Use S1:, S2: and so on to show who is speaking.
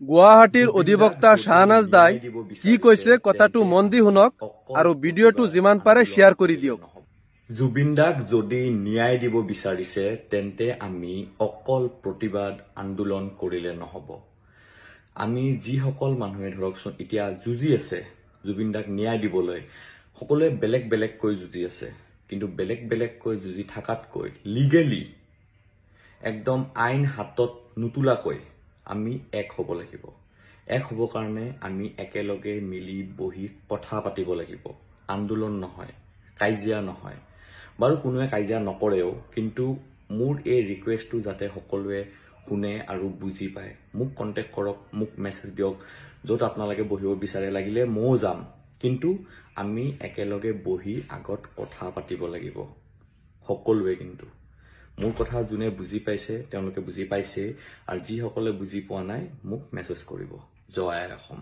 S1: গুৱাহাটীৰ অধিবক্তা শাহনাজ দাই কি কৈছে কথাটো মন দি শুনক আৰু ভিডিঅ'টো যিমান পাৰে শ্বেয়াৰ কৰি দিয়ক।
S2: জুবিন দাক যদি ন্যায় দিব বিচাৰিছে তেন্তে আমি অকল প্ৰতিবাদ আন্দোলন কৰিলে নহব। আমি যিসকল মানুহে ধৰকচোন এতিয়া যুঁজি আছে জুবিন দাক ন্যায় দিবলৈ, সকলোৱে বেলেগ বেলেগকৈ যুঁজি আছে, কিন্তু বেলেগ বেলেগকৈ যুঁজি থকাতকৈ লিগেলি একদম আইন হাতত নুতুলাকৈ আমি এক হ'ব লাগিব। এক হ'ব কাৰণে আমি একেলগে মিলি বহি কথা পাতিব লাগিব, আন্দোলন নহয়, কাজিয়া নহয়। বাৰু কোনোৱে কাজিয়া নকৰেও, কিন্তু মোৰ এই ৰিকুৱেষ্টটো যাতে সকলোৱে শুনে আৰু বুজি পায়। মোক কণ্টেক্ট কৰক, মোক মেছেজ দিয়ক, য'ত আপোনালোকে বহিব বিচাৰে, লাগিলে ময়ো যাম, কিন্তু আমি একেলগে বহি আগত কথা পাতিব লাগিব সকলোৱে। কিন্তু মোৰ কথা যোনে বুজি পাইছে তেওঁলোকে বুজি পাইছে, আৰু যিসকলে বুজি পোৱা নাই মোক মেছেজ কৰিব। জয় অসম।